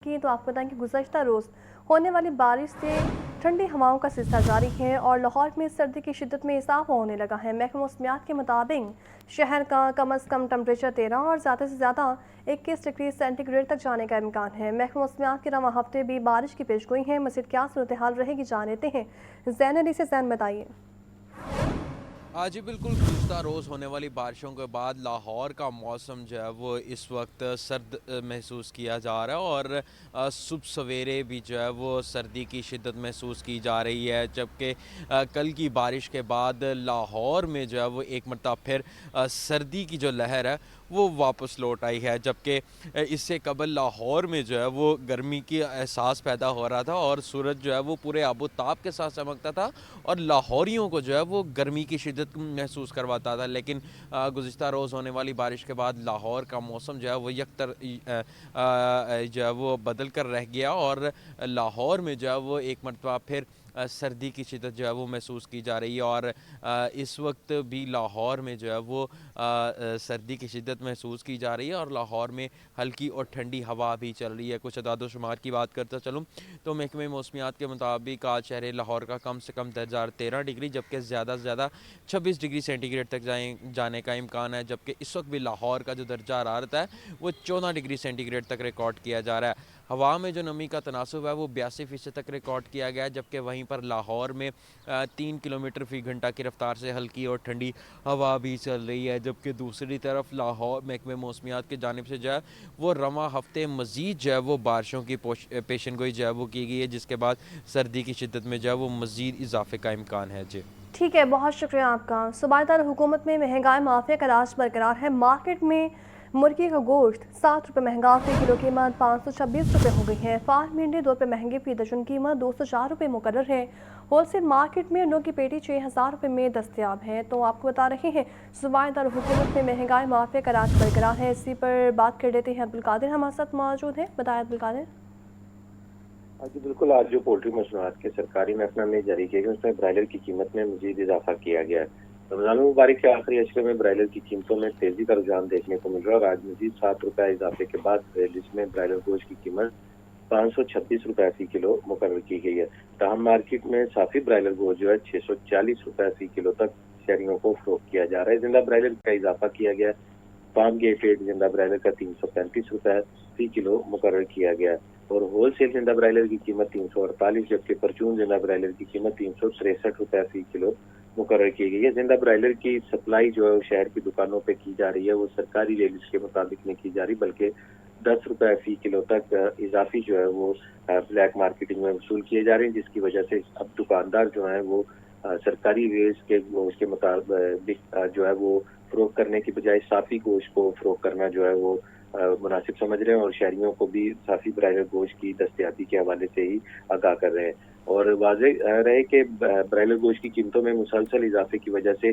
की तो आपको बताएं कि गुज़श्ता रोज़ होने वाली बारिश से ठंडी हवाओं का सिलसिला जारी है और लाहौर में सर्दी की शिद्दत में इजाफा होने लगा है। महकमा मौसमियात के मुताबिक शहर का कम अज़ कम टेम्परेचर 13 और ज़्यादा से ज़्यादा 21 डिग्री सेंटीग्रेड तक जाने का इम्कान है। महकमा मौसमियात के रवां हफ्ते भी बारिश की पेशगोई है। मज़ीद क्या सूरत हाल रहेगी जान लेते हैं। ज़ैन अली से ज़ैन बताइए। जी बिल्कुल, गुज़श्ता रोज़ होने वाली बारिशों के बाद लाहौर का मौसम जो है वो इस वक्त सर्द महसूस किया जा रहा है और सुबह सवेरे भी जो है वो सर्दी की शिद्दत महसूस की जा रही है। जबकि कल की बारिश के बाद लाहौर में जो है वो एक मरतबा फिर सर्दी की जो लहर है वो वापस लौट आई है। जबकि इससे कबल लाहौर में जो है वो गर्मी की एहसास पैदा हो रहा था और सूरज जो है वो पूरे आबोताब के साथ चमकता था और लाहौरियों को जो है वो गर्मी की शिद्दत महसूस करवाता था। लेकिन गुज़श्ता रोज़ होने वाली बारिश के बाद लाहौर का मौसम जो है वो जो है वो बदल कर रह गया और लाहौर में जो है वो एक मरतबा फिर सर्दी की शिद्दत जो है वो महसूस की जा रही है और इस वक्त भी लाहौर में जो है वो सर्दी की शिद्दत महसूस की जा रही है और लाहौर में हल्की और ठंडी हवा भी चल रही है। कुछ अदाद शुमार की बात करता चलूँ तो महकमे मौसमियात के मुताबिक आज शहर लाहौर का कम से कम दर्जा 13 डिग्री जबकि ज़्यादा से ज़्यादा 26 डिग्री सेंटीग्रेड तक जाने का इम्कान है। जबकि इस वक्त भी लाहौर का जो दर्जा हरारत है वो 14 डिग्री सेंटीग्रेड तक रिकॉर्ड किया जा रहा है। हवा में जो नमी का तनासब है वो 82% तक रिकॉर्ड किया गया है। जबकि वहीं पर लाहौर में 3 किलोमीटर फी घंटा की रफ्तार से हल्की और ठंडी हवा भी चल रही है। जबकि दूसरी तरफ लाहौर महकमे मौसमियात की जानिब से जो है वो रवां हफ्ते मज़ीद जो है वो बारिशों की पेशनगोई जो है वो की गई है, जिसके बाद सर्दी की शिद्दत में जो है वो मज़ीद इजाफे का इम्कान है। जी ठीक है, बहुत शुक्रिया आपका। सूबादार हुकूमत में महंगाई माफिया का राज बरकरार है। मार्केट में मुर्गी का गोश्त 7 रुपये महंगा, फी किलो कीमत 526 रुपये हो गई है। फार्म मीट 2 रुपये महंगे, फी दर्जन कीमत 204 रुपये मुकर्रर है। होलसेल मार्केट में अंडों की पेटी 6000 रुपये में दस्तियाब है। तो आपको बता रहे हैं सूबादार हुकूमत में महंगाई माफिया का राज बरकरार है। इसी पर बात कर लेते हैं। अब्दुल कादिर हमारे साथ मौजूद है। बताएं अब्दुल कादिर। जी बिल्कुल, आज जो पोल्ट्री मसनूआत के सरकारी महकमा में जारी किया गया उसमें ब्रायलर की कीमत में मजीद इजाफा किया गया है। रमजान मुबारक के आखिरी अशरे में ब्रायलर की कीमतों में तेजी का रुझान देखने को मिल रहा है और आज मजीद 7 रुपये इजाफे के बाद जिसमें ब्रायलर गोश्त की कीमत 536 रुपये फी किलो मुकर्रर की गई है। ताहम मार्केट में साफी ब्रायलर गोश्त जो है 640 रुपये फी किलो तक शहरियों को फरोख्त किया जा रहा है। जिंदा ब्रायलर का इजाफा किया गया। फार्म गेट रेट जिंदा ब्रायलर का 335 रुपये फी किलो मुकर्रर किया गया और होल सेल जिंदा ब्रायलर की कीमत 348, जबकि परचून जिंदा ब्रायलर की कीमत 363 रुपये फी किलो मुकर्रर की गई है। जिंदा ब्रायलर की सप्लाई जो है वो शहर की दुकानों पे की जा रही है, वो सरकारी रेलिस के मुताबिक नहीं की जा रही बल्कि 10 रुपये फी किलो तक इजाफी जो है वो ब्लैक मार्केटिंग में वसूल किए जा रहे हैं, जिसकी वजह से अब दुकानदार जो है वो सरकारी रेट्स के उसके मुताबिक जो है वो फरोख्त करने की बजाय साफी गोश्त को फरोख्त करना जो है वो मुनासिब समझ रहे हैं और शहरियों को भी साफी ब्रायलर गोश्त की दस्तयाबी के हवाले से ही आगाह कर रहे हैं। और वाज़ेह रहे कि ब्रायलर गोश्त की कीमतों में मुसलसल इजाफे की वजह से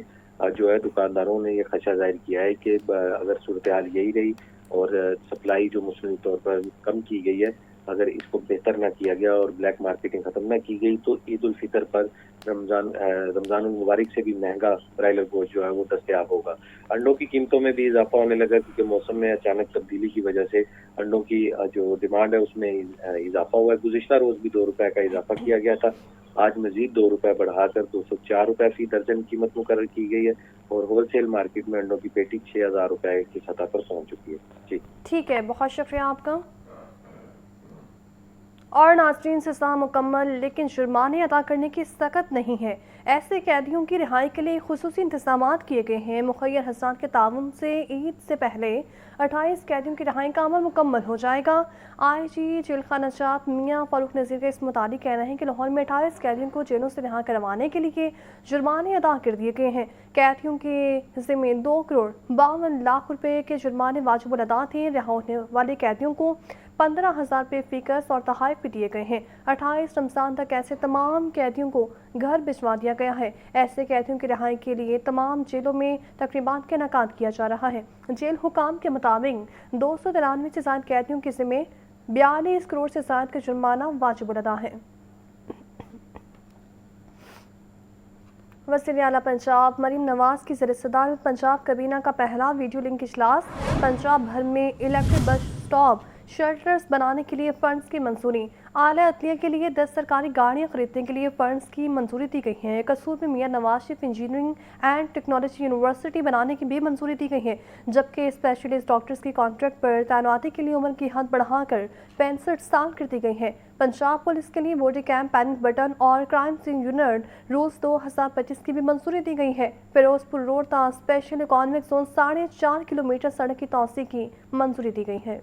जो है दुकानदारों ने ये खदशा जाहिर किया है कि अगर सूरत हाल यही रही और सप्लाई जो मुस्लिम तौर पर कम की गई है, अगर इसको बेहतर ना किया गया और ब्लैक मार्केटिंग खत्म ना की गई तो ईद उल फितर पर रमजान मुबारक से भी महंगा ब्रायलर गोश्त जो है वो दस्तयाब होगा। अंडों की कीमतों में भी इजाफा होने लगा क्योंकि मौसम में अचानक तब्दीली की वजह से अंडों की जो डिमांड है उसमें इजाफा हुआ है। गुज़िश्ता रोज भी 2 रुपए का इजाफा किया गया था। आज मजीद 2 रुपए बढ़ाकर 204 रुपए फी दर्जन कीमत मुकर्रर की गई है और होलसेल मार्केट में अंडों की पेटी 6000 रुपए की सतह पर पहुंच चुकी है। जी ठीक है, बहुत शुक्रिया आपका। और नाज़रीन, सज़ा मुकम्मल लेकिन जुर्माने अदा करने की सख्त नहीं है। ऐसे कैदियों की रिहाई के लिए खुसूसी इंतज़ामात किए गए हैं। मुखय्यर हज़रात के ताउन से ईद से पहले 28 कैदियों की रिहाई का अमल मुकम्मल हो जाएगा। IG जेल खाना जात मियाँ फ़ारूक नज़ीर का इस मुताबिक कहना है कि लाहौर में 28 कैदियों को जेलों से रिहा करवाने के लिए जुर्माने अदा कर दिए गए हैं। कैदियों के ज़िम्मे 2 करोड़ 52 लाख रुपए के जुर्माने वाजिब अदा थे। रिहा होने वाले कैदियों को 15,000 रुपये फ़ीस और तोहफ़े भी दिए गए हैं। 28 रमज़ान तक ऐसे तमाम कैदियों को घर भिजवा दिया गया है। ऐसे कैदियों की रिहाई के लिए तमाम जेलों में तकरीबात का इनेकाद किया जा रहा है। जेल हुकाम के मुताबिक 293 से ज़ायद कैदियों के ज़िम्मे 42 करोड़ से ज़ायद का जुर्माना वाजिब अदा है। वज़ीर आला पंजाब मरीम नवाज की ज़र सदारत पंजाब कबीना का पहला वीडियो लिंक इजलास। पंजाब भर में इलेक्ट्रिक बस स्टॉप शेल्टर्स बनाने के लिए फंड्स की मंजूरी। आला अदलिया के लिए 10 सरकारी गाड़ियां खरीदने के लिए फंड्स की मंजूरी दी गई है। कसूर में मियां Nawaz Sharif engineering and technology university बनाने की भी मंजूरी दी गई है, जबकि स्पेशलिस्ट डॉक्टर्स की कॉन्ट्रैक्ट पर तैनाती के लिए उम्र की हद बढ़ाकर 65 साल कर दी गई है। पंजाब पुलिस के लिए बॉडी कैम, पैनिक बटन और क्राइम सीन यूनिट रूल्स 2025 की भी मंजूरी दी गई है। फिरोजपुर रोड तक स्पेशल इकोनॉमिक जोन 4.5 किलोमीटर सड़क की तोसी की मंजूरी दी गई है।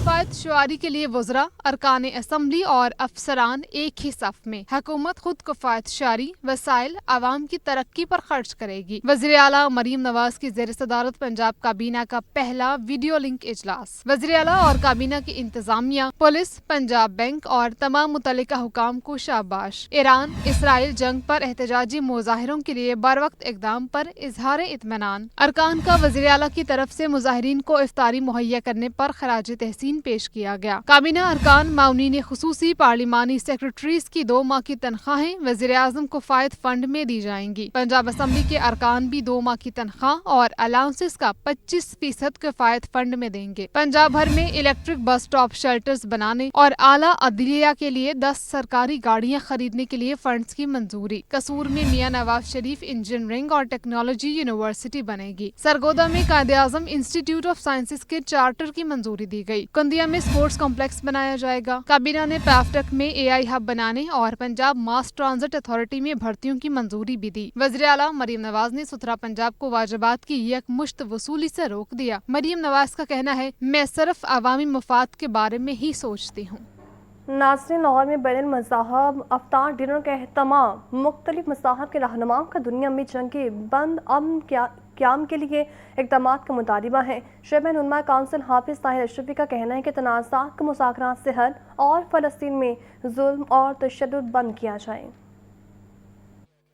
किफायत शुआरी के लिए वज़रा, अरकान असम्बली और अफसरान एक ही सफ में। हुकूमत खुद किफायत शुआरी वसाइल आवाम की तरक्की पर खर्च करेगी। वज़ीर आला मरीम नवाज की ज़ेर सदारत पंजाब काबीना का पहला वीडियो लिंक इजलास। वज़ीर आला और काबीना की इंतजामिया, पुलिस, पंजाब बैंक और तमाम मुतल्लिका हुकाम को शाबाश। ईरान इसराइल जंग पर एहतजाजी मुजाहिरों के लिए बर वक्त इकदाम पर इजहार इत्मीनान। अरकान का वज़ीर आला की तरफ से मुजाहिरीन को इफ्तारी मुहैया करने पर खराज तहसीन पेश किया गया। काबीना अरकान माउनीन खुसूसी पार्लिमानी सेक्रेटरीज की 2 माह की तनख्वाहें वज़ीर आज़म किफायत फंड में दी जाएंगी। पंजाब असम्बली के अरकान भी 2 माह की तनख्वाह और अलाउंसेस का 25% किफायत फंड में देंगे। पंजाब भर में इलेक्ट्रिक बस स्टॉप शेल्टर्स बनाने और आला अदलिया के लिए 10 सरकारी गाड़ियां खरीदने के लिए फंड्स की मंजूरी। कसूर में मियां नवाज शरीफ इंजीनियरिंग और टेक्नोलॉजी यूनिवर्सिटी बनेगी। सरगोदा में कायदे आज़म इंस्टीट्यूट ऑफ साइंसेज के चार्टर की मंजूरी दी गई। कंदिया में स्पोर्ट्स कॉम्प्लेक्स बनाया जाएगा। काबीना ने पैफटेक में AI हब बनाने और पंजाब मास ट्रांजिट अथॉरिटी में भर्तियों की मंजूरी भी दी। वज़ीर आला मरीम नवाज ने सुथरा पंजाब को वाजिबात की यकमुश्त वसूली से रोक दिया। मरीम नवाज का कहना है, मैं सिर्फ अवामी मफाद के बारे में ही सोचती हूँ। नाज़रीन, लाहौर में बैनुल मज़ाहब अफ्तार डिनर का एहतमाम। मुख्तलिफ मज़ाहब के रहनुमाओं का दुनिया में जंगे बंद अमन क़याम के लिए इक़दामात का मुतालिबा है। चेयरमैन उलमा काउंसिल हाफिज़ ताहिर अशरफी का कहना है कि तनाज़ात को मुज़ाकरात से हल और फ़लस्तीन में जुल्म और तशद्दुद बंद किया जाए।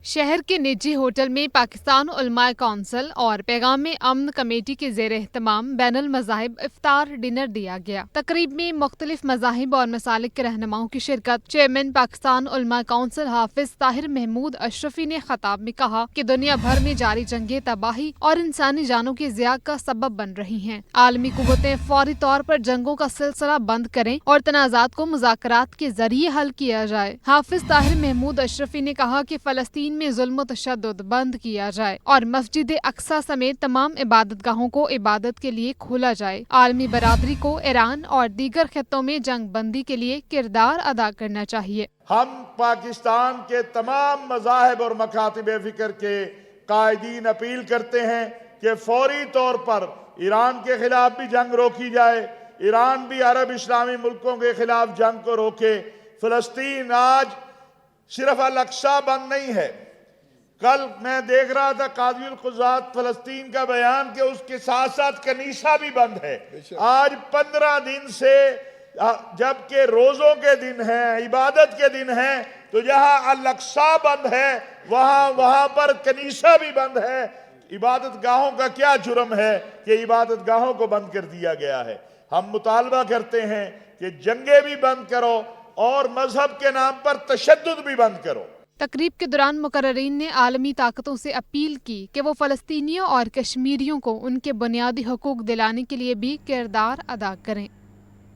शहर के निजी होटल में पाकिस्तान उलमाए काउंसिल और पैगाम अमन कमेटी के ज़ेर एहतमाम बैनुल मज़ाहिब इफ्तार डिनर दिया गया। तकरीब में मुख्तलिफ मज़ाहिब और मसालिक के रहनुमाओं की शिरकत। चेयरमैन पाकिस्तान उलमाए काउंसिल हाफिज़ ताहिर महमूद अशरफी ने खताब में कहा कि दुनिया भर में जारी जंगें तबाही और इंसानी जानों के ज़िया का सबब बन रही हैं। आलमी कुव्वतें फौरी तौर पर जंगों का सिलसिला बंद करें और तनाज़ात को मुज़ाकरात के जरिए हल किया जाए। हाफिज़ ताहिर महमूद अशरफी ने कहा कि फ़लस्तीन में जुल्म तशद्दुद बंद किया जाए और मस्जिद अक्सा समेत तमाम इबादतगाहों को इबादत के लिए खोला जाए। आलमी बरादरी को ईरान और दीगर खित्तों में जंग बंदी के लिए किरदार अदा करना चाहिए। हम पाकिस्तान के तमाम मज़ाहिब और मकातिब फ़िक्र के कायदीन अपील करते हैं कि फौरी तौर पर ईरान के खिलाफ भी जंग रोकी जाए, ईरान भी अरब इस्लामी मुल्कों के खिलाफ जंग को रोके। फ़लस्तीन आज सिर्फ अल-अक्सा बंद नहीं है। कल मैं देख रहा था काज़ी क़ुज़ात फ़लस्तीन का बयान कि उसके साथ साथ कनीसा भी बंद है। आज 15 दिन से, जबकि रोज़ों के दिन हैं, इबादत के दिन हैं, तो जहाँ अल-अक्सा बंद है वहाँ पर कनीसा भी बंद है। इबादत गाहों का क्या जुर्म है कि इबादत गाहों को बंद कर दिया गया है। हम मुतालबा करते हैं कि जंगे भी बंद करो और मजहब के नाम पर तशद्दुद भी बंद करो। तकरीब के दौरान मुकर्ररीन ने आलमी ताकतों से अपील की कि वो फ़लस्तीनियों और कश्मीरियों को उनके बुनियादी हकूक़ दिलाने के लिए भी किरदार अदा करें।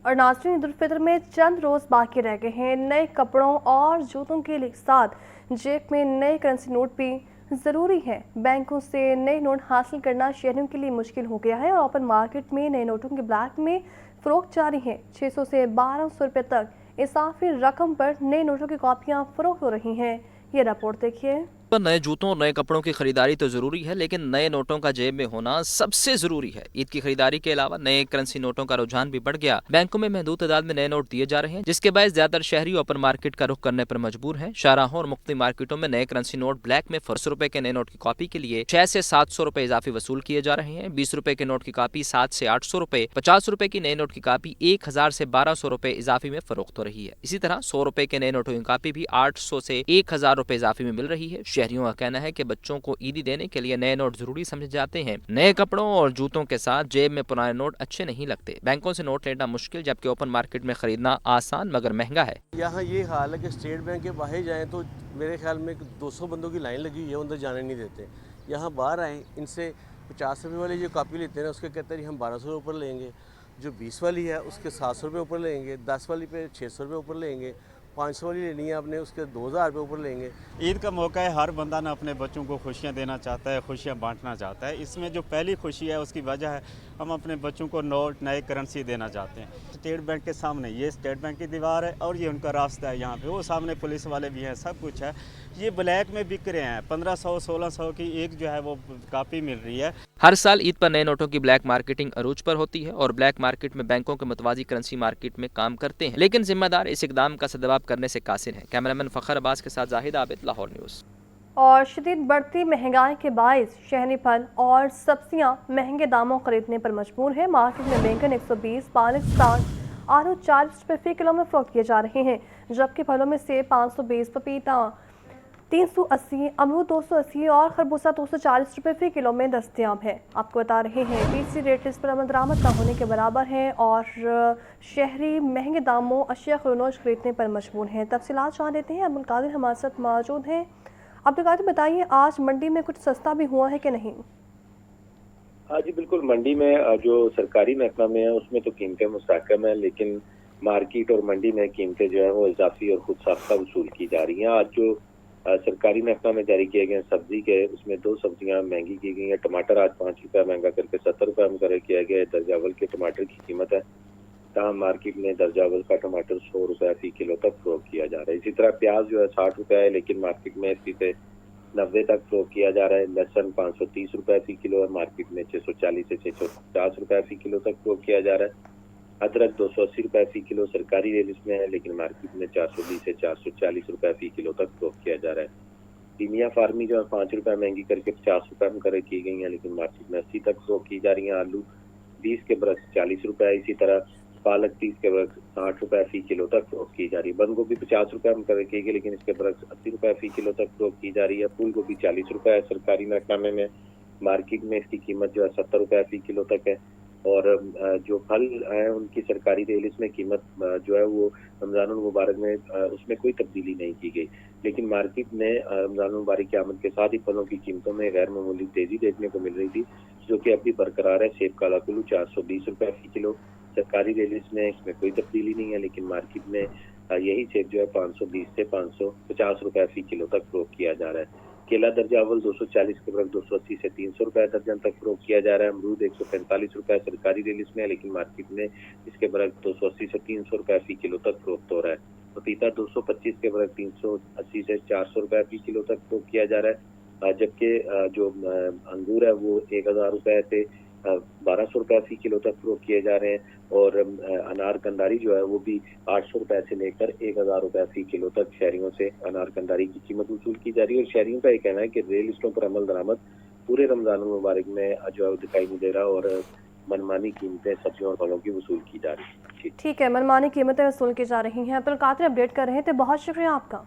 और नाज़रीन, ईद उल फितर में चंद रोज़ बाकी रह गए हैं। नए कपड़ों और जूतों के साथ जेब में नए करेंसी नोट भी ज़रूरी है। बैंकों से नए नोट हासिल करना शहरियों के लिए मुश्किल हो गया है और ओपन मार्केट में नए नोटों के ब्लैक में फ़रोख्त जारी है। 600 से 1200 रुपये तक इजाफी रकम पर नए नोटों की कॉपियाँ फ़रोख्त हो रही हैं। ये रिपोर्ट देखिए। नए जूतों और नए कपड़ों की खरीदारी तो जरूरी है, लेकिन नए नोटों का जेब में होना सबसे जरूरी है। ईद की खरीदारी के अलावा नए करेंसी नोटों का रुझान भी बढ़ गया। बैंकों में महदूद तादाद में नए नोट दिए जा रहे हैं, जिसके बाद ज्यादातर शहरी ओपन मार्केट का रुख करने पर मजबूर हैं। शाहराहों और मुख्तलिफ मार्केटों में नए करेंसी नोट ब्लैक में 100 रुपए के नए नोट की कॉपी के लिए 600 से 700 रुपए इजाफी वसूल किए जा रहे हैं। 20 रुपए के नोट की कॉपी 700 से 800 रुपए, 50 रुपए की नए नोट की कॉपी 1000 से 1200 रुपए इजाफी में फरोख्त हो रही है। इसी तरह 100 रुपए के नए नोटों की कॉपी भी 800 से 1000 रुपए इजाफी में मिल रही है। शहरियों का कहना है कि बच्चों को ईदी देने के लिए नए नोट जरूरी समझे जाते हैं। नए कपड़ों और जूतों के साथ जेब में पुराने नोट अच्छे नहीं लगते। बैंकों से नोट लेना मुश्किल, जबकि ओपन मार्केट में खरीदना आसान मगर महंगा है। यहाँ ये हाल है कि स्टेट बैंक के बाहर जाएं तो मेरे ख्याल में 200 बंदों की लाइन लगी हुई है, अंदर जाने नहीं देते। यहाँ बाहर आएँ, इनसे 50 रुपये वाली जो कॉपी लेते हैं उसके कहते हैं हम 1200 ऊपर लेंगे। जो 20 वाली है उसके 700 रुपये ऊपर लेंगे, 10 वाली पे 600 रुपये ऊपर लेंगे, 500 वाली लेनी है आपने उसके 2000 रुपये ऊपर लेंगे। ईद का मौका है, हर बंदा ना अपने बच्चों को खुशियां देना चाहता है, खुशियां बांटना चाहता है। इसमें जो पहली खुशी है उसकी वजह है हम अपने बच्चों को नोट नए करेंसी देना चाहते हैं। स्टेट बैंक के सामने ये स्टेट बैंक की दीवार है और ये उनका रास्ता है, यहाँ पे वो सामने पुलिस वाले भी हैं, सब कुछ है। ये ब्लैक में बिक रहे हैं, 1500-1600 की एक जो है वो कापी मिल रही है। हर साल ईद पर नए नोटों की ब्लैक मार्केटिंग अरूज पर होती है और ब्लैक मार्केट में बैंकों के मुतवाजी करेंसी मार्केट में काम करते हैं, लेकिन जिम्मेदार इस इकदाम का सदबाब करने से कासिर हैं। कैमरामैन फखर अब्बास के साथ जाहिद आबिद, लाहौर न्यूज़। और शदीद बढ़ती महंगाई के बायस शहरी फल और सब्जियां महंगे दामों खरीदने पर मजबूर हैं। मार्केट में बैंगन 120, पालक 60, आलू 40 रुपये फी किलो में फरोख्त किए जा रहे हैं, जबकि फलों में सेब 520, पपीता 380, अमरूद 280 और खरबूजा 240 रुपये फी किलो में दस्तयाब है। आपको बता रहे हैं तीसरी रेट लिस्ट पर अमल दरामद न होने के बराबर है और शहरी महंगे दामों अशिया खरोनोश खरीदने पर मजबूर हैं। तफसीलात जान लेते हैं, अब्दुल कादिर हमारे साथ मौजूद हैं। अब्दुल कादिर बताइए, आज मंडी में कुछ सस्ता भी हुआ है कि नहीं? हाँ जी बिल्कुल, मंडी में जो सरकारी महकमा में है उसमें तो कीमतें मुस्तहकम है, लेकिन मार्केट और मंडी में कीमतें जो है वो इजाफी और खुद साख्ता वसूल की जा रही हैं। आज जो सरकारी महकमा में जारी किए गए सब्जी के, उसमें 2 सब्जियां महंगी की गई हैं। टमाटर आज 5 रुपये महंगा करके 70 रुपये मुकर्रर किया गया है। दर्जावल के टमाटर की कीमत है, तमाम मार्केट में दर्जावल का टमाटर 100 रुपये फी किलो तक फरोख्त किया जा रहा है। इसी तरह प्याज जो है 60 रुपये है, लेकिन मार्केट में इसी से 90 तक फरोख्त किया जा रहा है। लहसुन 530 रुपये फी किलो है, मार्केट में 640 से 650 रुपये फी किलो तक फरोख्त किया जा रहा है। अदरक 280 रुपये फी किलो सरकारी रेट में है, लेकिन मार्केट में 420 से 440 रुपये फी किलो तक फरोख्त किया जा रहा है। टीमिया फार्मी जो है 5 रुपये महंगी करके 50 रुपये मुकर्रर की गई है, लेकिन मार्केट में 80 तक फरोख्त की जा रही है। आलू 20 के बरक्स 40 रुपये, इसी तरह पालक 30 के बरक्स 60 रुपये फी किलो तक फरोख्त की जा रही है। बंद गोभी 50 रुपये मुकर्रर की गई, लेकिन इसके बरक्स 80 रुपये फी किलो तक फरोख्त की जा रही है। फूल गोभी 40 रुपये है सरकारी महकमे में, मार्केट में इसकी कीमत जो है 70 रुपये फी किलो तक है। और जो फल हैं उनकी सरकारी रेट में कीमत जो है वो रमज़ानुल मुबारक में उसमें कोई तब्दीली नहीं की गई, लेकिन मार्केट में रमज़ानुल मुबारक की आमद के साथ ही फलों की कीमतों में गैर मामूली तेज़ी देखने को मिल रही थी, जो कि अभी बरकरार है। सेब काला कुल्लू 420 रुपये फी किलो सरकारी रेट में, इसमें कोई तब्दीली नहीं है, लेकिन मार्केट में यही सेब जो है 520 से 550 रुपये फी किलो तक फरोख्त किया जा रहा है। केला दर्जावल 240 के बरक्स 280 से 300 रुपये दर्जन तक फरोख्त किया जा रहा है। अमरूद 145 रुपये सरकारी रेट में है, लेकिन मार्केट में इसके बरक्स 280 से 300 रुपये फी किलो तक फरोख्त हो रहा है। पपीता 225 के बरक्स 380 से 400 रुपये फी किलो तक फरोख्त किया जा रहा है, जबकि जो अंगूर है वो 1000 रुपये से 1200 रुपये फी किलो तक फरोख्त किए जा रहे हैं। और अनार कंदारी जो है वो भी 800 रुपये से लेकर 1000 रुपये फी किलो तक शहरियों से अनार कंदारी की कीमत वसूल की जा रही है। और शहरियों का ये कहना है कि रेल लिस्टों पर अमल दरामद पूरे रमज़ान मुबारक में जो है दिखाई नहीं दे रहा और मनमानी कीमतें सब्जियों और फलों की वसूल की जा रही है। ठीक है, मनमानी कीमतें वसूल की जा रही हैं। अब्दुल कादिर अपडेट कर रहे थे, बहुत शुक्रिया आपका।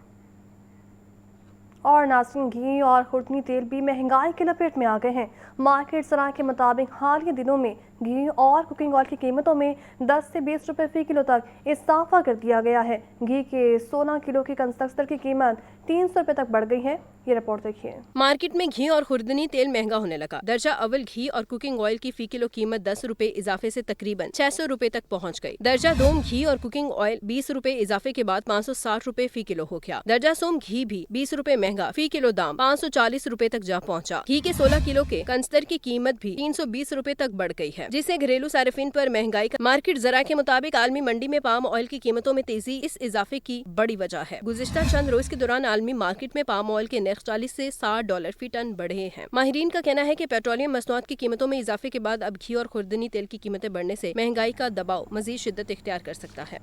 और नाज़रीन, घी और खुर्दनी तेल भी महंगाई की लपेट में आ गए हैं। मार्केट सराय के मुताबिक हालिया दिनों में घी और कुकिंग ऑयल की कीमतों में 10 से 20 रुपये फी किलो तक इजाफा कर दिया गया है। घी के 16 किलो की कंसंट्रेटर की कीमत 300 रुपये तक बढ़ गई है। ये रिपोर्ट देखिए। मार्केट में घी और खुर्दनी तेल महंगा होने लगा। दर्जा अव्वल घी और कुकिंग ऑयल की फी किलो कीमत 10 रुपए इजाफे से तकरीबन 600 रुपए तक पहुंच गई। दर्जा दोम घी और कुकिंग ऑयल 20 रुपए इजाफे के बाद 560 रुपए फी किलो हो गया। दर्जा सोम घी भी 20 रुपए महंगा, फी किलो दाम 540 रुपए तक जा पहुंचा। घी के 16 किलो के कंस्तर की कीमत भी 320 रुपए तक बढ़ गई है, जिससे घरेलू सार्फिन पर महंगाई का मार्केट जरा के मुताबिक आलमी मंडी में पाम ऑयल की कीमतों में तेजी इस इजाफे की बड़ी वजह है। गुज़िश्ता चंद रोज के दौरान आलमी मार्केट में पाम ऑयल के नर्ख 40 से $60 फी टन बढ़े हैं। माहिरीन का कहना है कि पेट्रोलियम मसनूआत की कीमतों में इजाफे के बाद अब घी और खुर्दनी तेल की कीमतें बढ़ने से महंगाई का दबाव मजीद शिद्दत इख्तियार कर सकता है।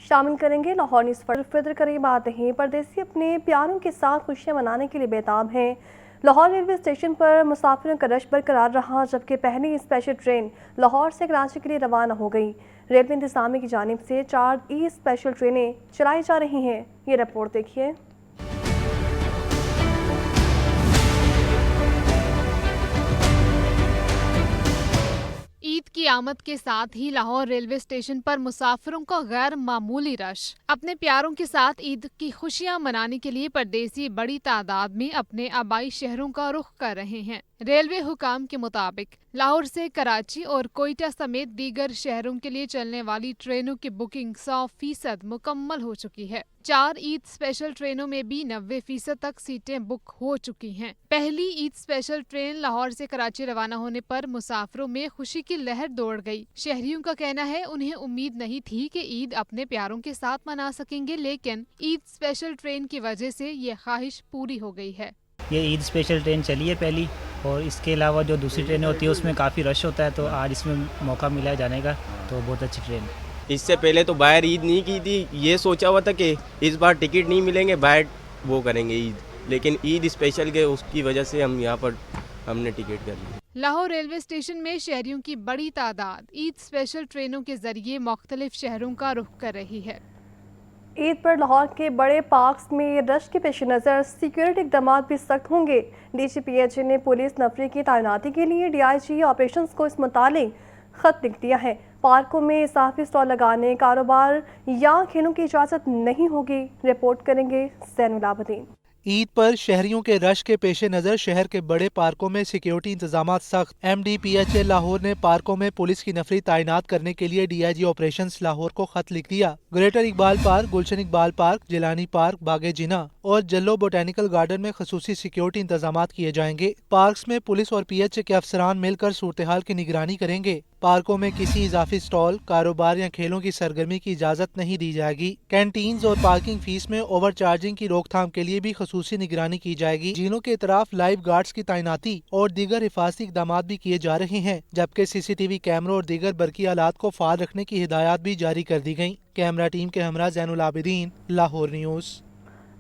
शामिल करेंगे लाहौर न्यूज़ फितर करीब आते हैं। परदेसी अपने प्यारों के साथ खुशियां मनाने के लिए बेताब हैं। लाहौर रेलवे स्टेशन पर मुसाफिरों का रश बरकरार रहा, जबकि पहली स्पेशल ट्रेन लाहौर से कराची के लिए रवाना हो गई। रेलवे इंतजामिया की जानिब से 4 स्पेशल ट्रेनें चलाई जा रही हैं। ये रिपोर्ट देखिए। ईद की आमद के साथ ही लाहौर रेलवे स्टेशन पर मुसाफिरों का गैर मामूली रश। अपने प्यारों के साथ ईद की खुशियां मनाने के लिए परदेसी बड़ी तादाद में अपने आबाई शहरों का रुख कर रहे हैं। रेलवे हुकाम के मुताबिक लाहौर से कराची और कोयटा समेत दीगर शहरों के लिए चलने वाली ट्रेनों की बुकिंग 100% मुकम्मल हो चुकी है। 4 ईद स्पेशल ट्रेनों में भी 90% तक सीटें बुक हो चुकी हैं। पहली ईद स्पेशल ट्रेन लाहौर से कराची रवाना होने पर मुसाफिरों में खुशी की लहर दौड़ गई। शहरियों का कहना है उन्हें उम्मीद नहीं थी कि ईद अपने प्यारों के साथ मना सकेंगे, लेकिन ईद स्पेशल ट्रेन की वजह से ये ख्वाहिश पूरी हो गई है। ये ईद स्पेशल ट्रेन चली है पहली, और इसके अलावा जो दूसरी ट्रेनें होती है उसमें काफ़ी रश होता है, तो आज इसमें मौका मिला है जाने का, तो बहुत अच्छी ट्रेन। इससे पहले तो बाहर ईद नहीं की थी, ये सोचा हुआ था कि इस बार टिकट नहीं मिलेंगे, बाहर वो करेंगे ईद, लेकिन ईद स्पेशल के उसकी वजह से हम यहाँ पर हमने टिकट कर ली। लाहौर रेलवे स्टेशन में शहरियों की बड़ी तादाद ईद स्पेशल ट्रेनों के जरिए मुख्तलिफ शहरों का रुख कर रही है। ईद पर लाहौर के बड़े पार्क्स में रश के पेश नज़र सिक्योरिटी इक़दाम भी सख्त होंगे। DGPH ने पुलिस नफरी की तैनाती के लिए DIG ऑपरेशंस को इस मुतालिक खत लिख दिया है। पार्कों में इजाफी स्टॉल लगाने, कारोबार या खेलों की इजाज़त नहीं होगी। रिपोर्ट करेंगे ज़ैनुल आबदीन। ईद पर शहरियों के रश के पेश नज़र शहर के बड़े पार्कों में सिक्योरिटी इंतजाम सख्त। MDPH लाहौर ने पार्कों में पुलिस की नफरी तैनात करने के लिए DIG ऑपरेशंस लाहौर को खत लिख दिया। ग्रेटर इकबाल पार्क, गुलशन इकबाल पार्क, जिलानी पार्क, बागे जिना और जल्लो बोटेनिकल गार्डन में खसूसी सिक्योरिटी इंतजाम किए जाएंगे। पार्क्स में पुलिस और PH के अफसरान मिलकर सूरत हाल की निगरानी करेंगे। पार्कों में किसी इजाफी स्टॉल, कारोबार या खेलों की सरगर्मी की इजाजत नहीं दी जाएगी। कैंटीन्स और पार्किंग फीस में ओवर चार्जिंग की रोकथाम के लिए भी खसूसी निगरानी की जाएगी। झीलों के इतराफ लाइफ गार्ड्स की तैनाती और दीगर हिफाजती इक़दाम भी किए जा रहे हैं, जबकि CCTV कैमरों और दीगर बरकी आलात को फाल रखने की हिदायत भी जारी कर दी गयी। कैमरा टीम के हमरा ज़ैनुल आबिदीन, लाहौर न्यूज़।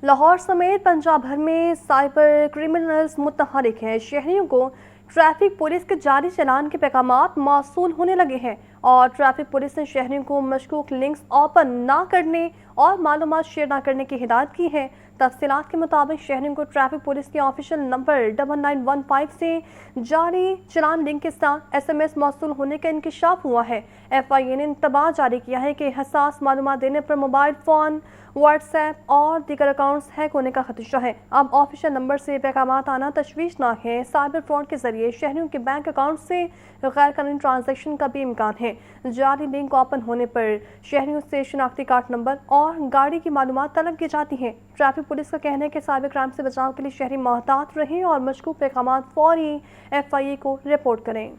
लाहौर समेत पंजाब भर में साइबर क्रिमिनल्स मुतहरिक हैं। शहरियों को ट्रैफिक पुलिस के जारी चालान के पैगामात मौसूल होने लगे हैं और ट्रैफिक पुलिस ने शहरियों को मशकूक लिंक्स ओपन ना करने और मालूमात शेयर ना करने की हिदायत की है। तफसीलात के मुताबिक शहरियों को ट्रैफिक पुलिस के ऑफिशियल नंबर 9915 से जारी चालान लिंक के साथ SMS मौसूल होने का इंकशाफ हुआ है। FIA ने इंतबाह जारी किया है कि हसास मालूमात देने पर मोबाइल फ़ोन, WhatsApp और दीगर अकाउंट्स हैक होने का खदशा है। अब ऑफिशियल नंबर से पैगामात आना तशवीशनाक है। साइबर फ्रॉड के जरिए शहरियों के बैंक अकाउंट से गैर कानूनी ट्रांजैक्शन का भी इम्कान है। जारी लिंक ओपन होने पर शहरियों से शनाख्ती कार्ड नंबर और गाड़ी की मालूमात तलब की जाती हैं। ट्रैफिक पुलिस का कहना है कि साइबर क्राइम से बचाव के लिए शहरी मोहतात रहें और मशकूक पैगामात फौरी FIA को रिपोर्ट करें।